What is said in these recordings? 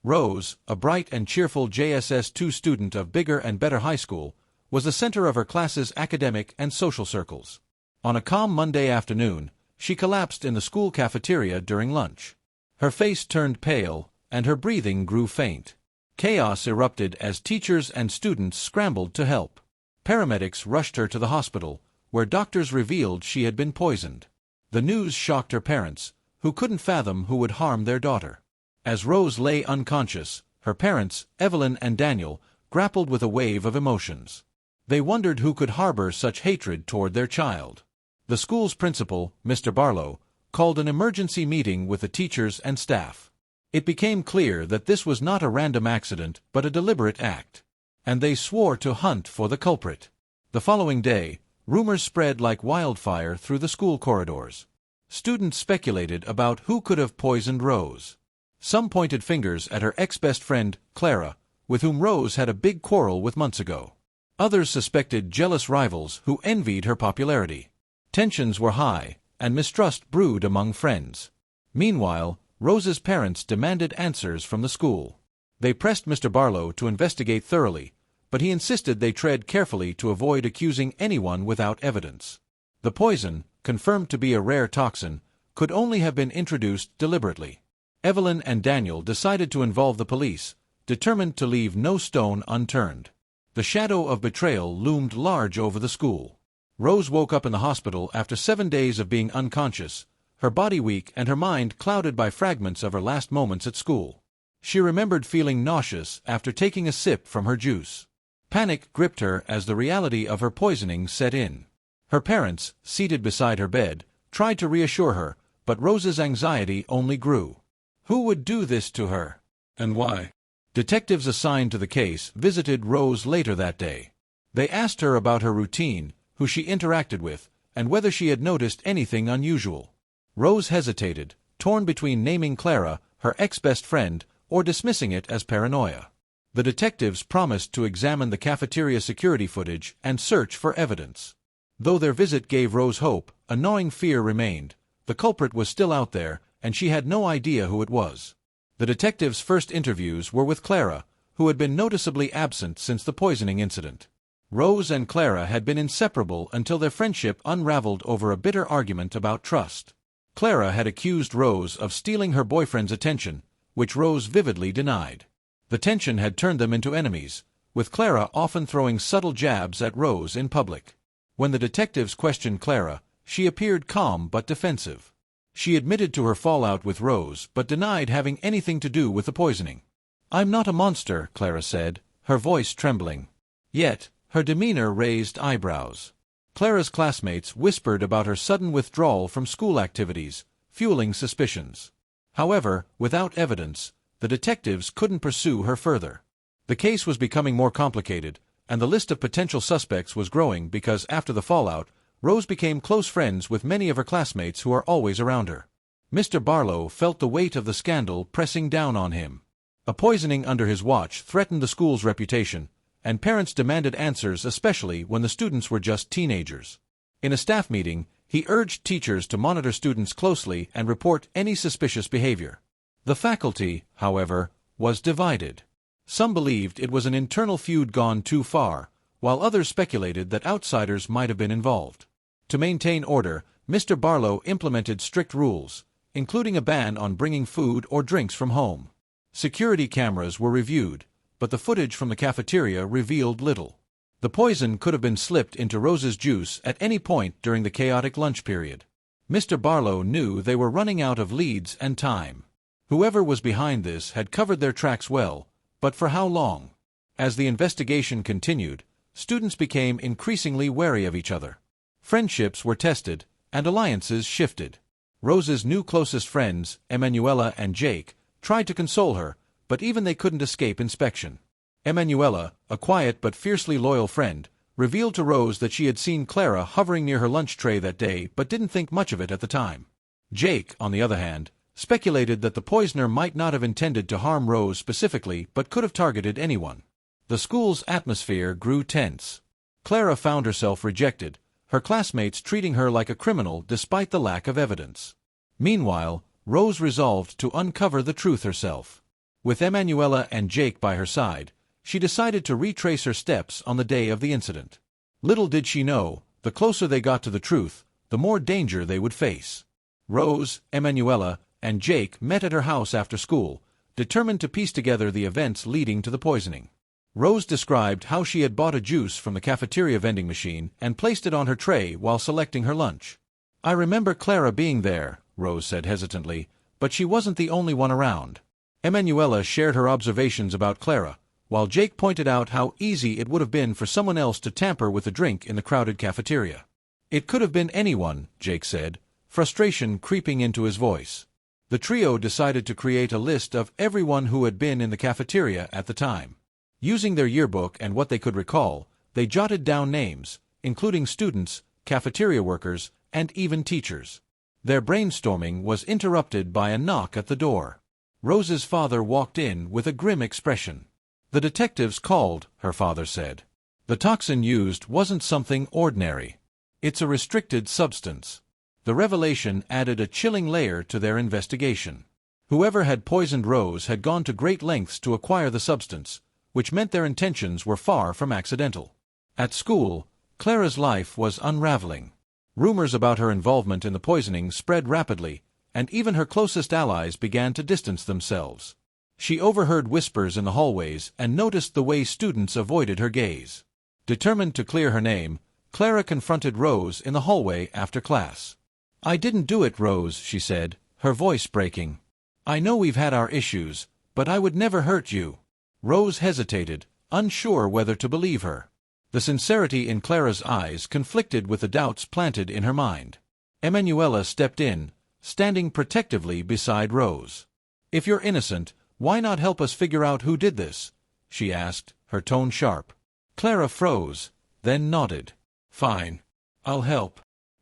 Rose, a bright and cheerful JSS2 student of bigger and better high school, was the center of her class's academic and social circles. On a calm Monday afternoon, she collapsed in the school cafeteria during lunch. Her face turned pale, and her breathing grew faint. Chaos erupted as teachers and students scrambled to help. Paramedics rushed her to the hospital, where doctors revealed she had been poisoned. The news shocked her parents, who couldn't fathom who would harm their daughter. As Rose lay unconscious, her parents, Evelyn and Daniel, grappled with a wave of emotions. They wondered who could harbor such hatred toward their child. The school's principal, Mr. Barlow, called an emergency meeting with the teachers and staff. It became clear that this was not a random accident but a deliberate act, and they swore to hunt for the culprit. The following day, rumors spread like wildfire through the school corridors. Students speculated about who could have poisoned Rose. Some pointed fingers at her ex-best friend, Clara, with whom Rose had a big quarrel with months ago. Others suspected jealous rivals who envied her popularity. Tensions were high, and mistrust brewed among friends. Meanwhile, Rose's parents demanded answers from the school. They pressed Mr. Barlow to investigate thoroughly, but he insisted they tread carefully to avoid accusing anyone without evidence. The poison, confirmed to be a rare toxin, could only have been introduced deliberately. Evelyn and Daniel decided to involve the police, determined to leave no stone unturned. The shadow of betrayal loomed large over the school. Rose woke up in the hospital after 7 days of being unconscious, her body weak and her mind clouded by fragments of her last moments at school. She remembered feeling nauseous after taking a sip from her juice. Panic gripped her as the reality of her poisoning set in. Her parents, seated beside her bed, tried to reassure her, but Rose's anxiety only grew. Who would do this to her? And why? Detectives assigned to the case visited Rose later that day. They asked her about her routine, who she interacted with, and whether she had noticed anything unusual. Rose hesitated, torn between naming Clara, her ex-best friend, or dismissing it as paranoia. The detectives promised to examine the cafeteria security footage and search for evidence. Though their visit gave Rose hope, a gnawing fear remained. The culprit was still out there, and she had no idea who it was. The detectives' first interviews were with Clara, who had been noticeably absent since the poisoning incident. Rose and Clara had been inseparable until their friendship unraveled over a bitter argument about trust. Clara had accused Rose of stealing her boyfriend's attention, which Rose vividly denied. The tension had turned them into enemies, with Clara often throwing subtle jabs at Rose in public. When the detectives questioned Clara, she appeared calm but defensive. She admitted to her fallout with Rose but denied having anything to do with the poisoning. "I'm not a monster," Clara said, her voice trembling. Yet, her demeanor raised eyebrows. Clara's classmates whispered about her sudden withdrawal from school activities, fueling suspicions. However, without evidence, the detectives couldn't pursue her further. The case was becoming more complicated, and the list of potential suspects was growing because after the fallout, Rose became close friends with many of her classmates who are always around her. Mr. Barlow felt the weight of the scandal pressing down on him. A poisoning under his watch threatened the school's reputation, and parents demanded answers, especially when the students were just teenagers. In a staff meeting, he urged teachers to monitor students closely and report any suspicious behavior. The faculty, however, was divided. Some believed it was an internal feud gone too far, while others speculated that outsiders might have been involved. To maintain order, Mr. Barlow implemented strict rules, including a ban on bringing food or drinks from home. Security cameras were reviewed, but the footage from the cafeteria revealed little. The poison could have been slipped into Rose's juice at any point during the chaotic lunch period. Mr. Barlow knew they were running out of leads and time. Whoever was behind this had covered their tracks well, but for how long? As the investigation continued, students became increasingly wary of each other. Friendships were tested, and alliances shifted. Rose's new closest friends, Emmanuel and Jake, tried to console her, but even they couldn't escape inspection. Emmanuel, a quiet but fiercely loyal friend, revealed to Rose that she had seen Clara hovering near her lunch tray that day but didn't think much of it at the time. Jake, on the other hand, speculated that the poisoner might not have intended to harm Rose specifically but could have targeted anyone. The school's atmosphere grew tense. Clara found herself rejected, her classmates treating her like a criminal despite the lack of evidence. Meanwhile, Rose resolved to uncover the truth herself. With Emmanuela and Jake by her side, she decided to retrace her steps on the day of the incident. Little did she know, the closer they got to the truth, the more danger they would face. Rose, Emmanuela, and Jake met at her house after school, determined to piece together the events leading to the poisoning. Rose described how she had bought a juice from the cafeteria vending machine and placed it on her tray while selecting her lunch. "I remember Clara being there," Rose said hesitantly, "but she wasn't the only one around." Emmanuela shared her observations about Clara, while Jake pointed out how easy it would have been for someone else to tamper with the drink in the crowded cafeteria. "It could have been anyone," Jake said, frustration creeping into his voice. The trio decided to create a list of everyone who had been in the cafeteria at the time. Using their yearbook and what they could recall, they jotted down names, including students, cafeteria workers, and even teachers. Their brainstorming was interrupted by a knock at the door. Rose's father walked in with a grim expression. "The detectives called," her father said. "The toxin used wasn't something ordinary. It's a restricted substance." The revelation added a chilling layer to their investigation. Whoever had poisoned Rose had gone to great lengths to acquire the substance, which meant their intentions were far from accidental. At school, Clara's life was unraveling. Rumors about her involvement in the poisoning spread rapidly, and even her closest allies began to distance themselves. She overheard whispers in the hallways and noticed the way students avoided her gaze. Determined to clear her name, Clara confronted Rose in the hallway after class. "I didn't do it, Rose," she said, her voice breaking. "I know we've had our issues, but I would never hurt you." Rose hesitated, unsure whether to believe her. The sincerity in Clara's eyes conflicted with the doubts planted in her mind. Emmanuela stepped in, standing protectively beside Rose. "If you're innocent, why not help us figure out who did this?" she asked, her tone sharp. Clara froze, then nodded. "Fine. I'll help.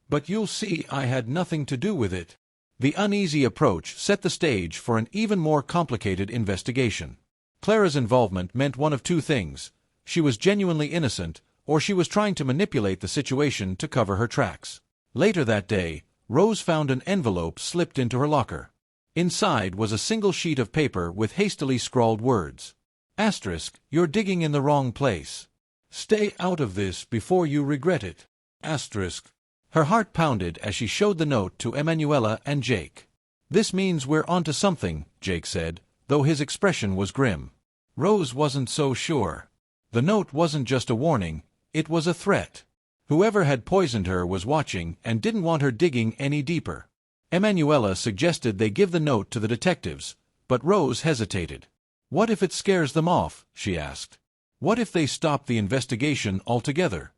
But you'll see I had nothing to do with it." The uneasy approach set the stage for an even more complicated investigation. Clara's involvement meant one of two things: she was genuinely innocent, or she was trying to manipulate the situation to cover her tracks. Later that day, Rose found an envelope slipped into her locker. Inside was a single sheet of paper with hastily scrawled words. Asterisk, "You're digging in the wrong place. Stay out of this before you regret it." Asterisk. Her heart pounded as she showed the note to Emmanuela and Jake. "This means we're onto something," Jake said, though his expression was grim. Rose wasn't so sure. The note wasn't just a warning, it was a threat. Whoever had poisoned her was watching and didn't want her digging any deeper. Emmanuela suggested they give the note to the detectives, but Rose hesitated. "What if it scares them off?" she asked. "What if they stop the investigation altogether?"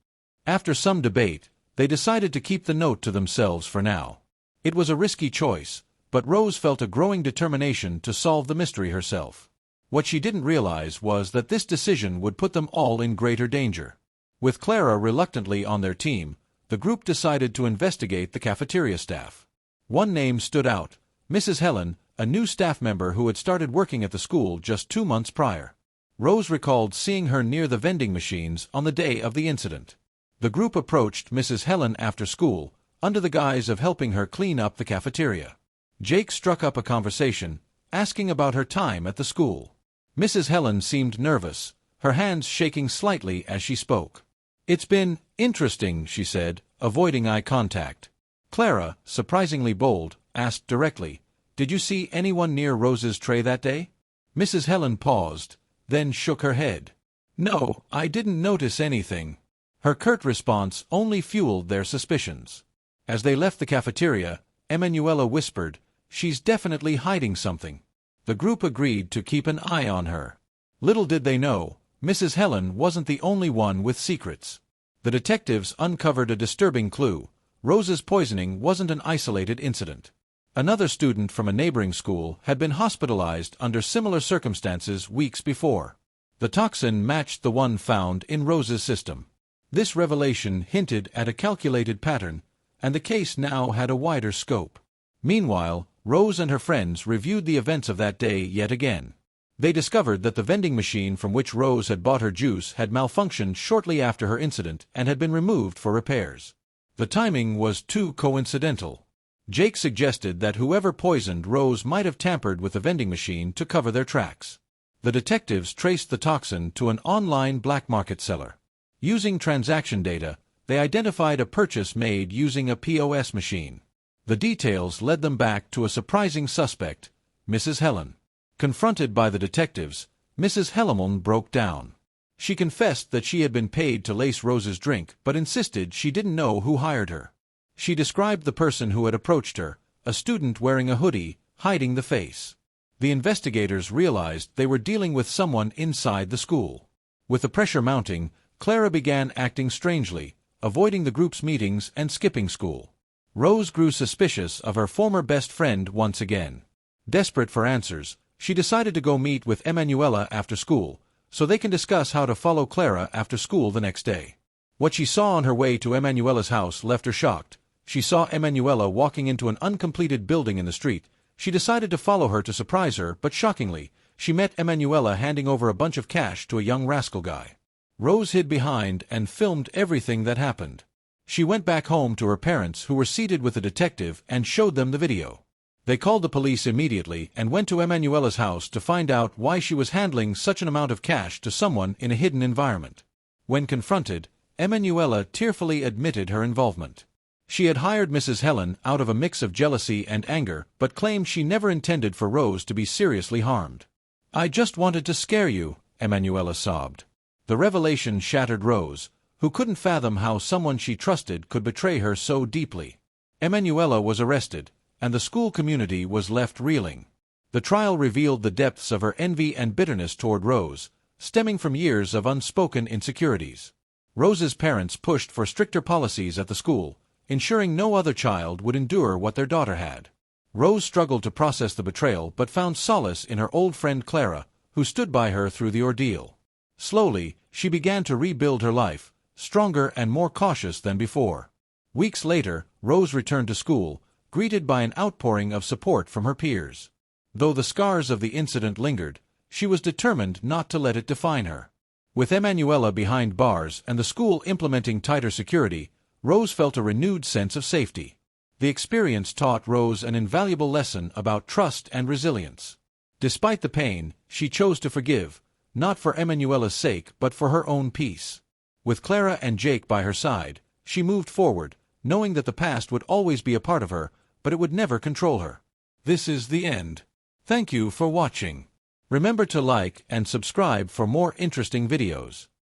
After some debate, they decided to keep the note to themselves for now. It was a risky choice, but Rose felt a growing determination to solve the mystery herself. What she didn't realize was that this decision would put them all in greater danger. With Clara reluctantly on their team, the group decided to investigate the cafeteria staff. One name stood out: Mrs. Helen, a new staff member who had started working at the school just 2 months prior. Rose recalled seeing her near the vending machines on the day of the incident. The group approached Mrs. Helen after school, under the guise of helping her clean up the cafeteria. Jake struck up a conversation, asking about her time at the school. Mrs. Helen seemed nervous, her hands shaking slightly as she spoke. "It's been interesting," she said, avoiding eye contact. Clara, surprisingly bold, asked directly, "Did you see anyone near Rose's tray that day?" Mrs. Helen paused, then shook her head. "No, I didn't notice anything." Her curt response only fueled their suspicions. As they left the cafeteria, Emmanuela whispered, "She's definitely hiding something." The group agreed to keep an eye on her. Little did they know, Mrs. Helen wasn't the only one with secrets. The detectives uncovered a disturbing clue: Rose's poisoning wasn't an isolated incident. Another student from a neighboring school had been hospitalized under similar circumstances weeks before. The toxin matched the one found in Rose's system. This revelation hinted at a calculated pattern, and the case now had a wider scope. Meanwhile, Rose and her friends reviewed the events of that day yet again. They discovered that the vending machine from which Rose had bought her juice had malfunctioned shortly after her incident and had been removed for repairs. The timing was too coincidental. Jake suggested that whoever poisoned Rose might have tampered with the vending machine to cover their tracks. The detectives traced the toxin to an online black market seller. Using transaction data, they identified a purchase made using a POS machine. The details led them back to a surprising suspect, Mrs. Helen. Confronted by the detectives, Mrs. Helen broke down. She confessed that she had been paid to lace Rose's drink but insisted she didn't know who hired her. She described the person who had approached her, a student wearing a hoodie, hiding the face. The investigators realized they were dealing with someone inside the school. With the pressure mounting, Clara began acting strangely, avoiding the group's meetings and skipping school. Rose grew suspicious of her former best friend once again. Desperate for answers, she decided to go meet with Emmanuel after school, so they can discuss how to follow Clara after school the next day. What she saw on her way to Emmanuel's house left her shocked. She saw Emmanuel walking into an uncompleted building in the street. She decided to follow her to surprise her, but shockingly, she met Emmanuel handing over a bunch of cash to a young rascal guy. Rose hid behind and filmed everything that happened. She went back home to her parents, who were seated with a detective, and showed them the video. They called the police immediately and went to Emmanuel's house to find out why she was handling such an amount of cash to someone in a hidden environment. When confronted, Emmanuel tearfully admitted her involvement. She had hired Mrs. Helen out of a mix of jealousy and anger, but claimed she never intended for Rose to be seriously harmed. "I just wanted to scare you," Emmanuel sobbed. The revelation shattered Rose, who couldn't fathom how someone she trusted could betray her so deeply. Emmanuel was arrested, and the school community was left reeling. The trial revealed the depths of her envy and bitterness toward Rose, stemming from years of unspoken insecurities. Rose's parents pushed for stricter policies at the school, ensuring no other child would endure what their daughter had. Rose struggled to process the betrayal but found solace in her old friend Clara, who stood by her through the ordeal. Slowly, she began to rebuild her life, stronger and more cautious than before. Weeks later, Rose returned to school, greeted by an outpouring of support from her peers. Though the scars of the incident lingered, she was determined not to let it define her. With Emmanuel behind bars and the school implementing tighter security, Rose felt a renewed sense of safety. The experience taught Rose an invaluable lesson about trust and resilience. Despite the pain, she chose to forgive, not for Emmanuel's sake but for her own peace. With Clara and Jake by her side, she moved forward, knowing that the past would always be a part of her, but it would never control her. This is the end. Thank you for watching. Remember to like and subscribe for more interesting videos.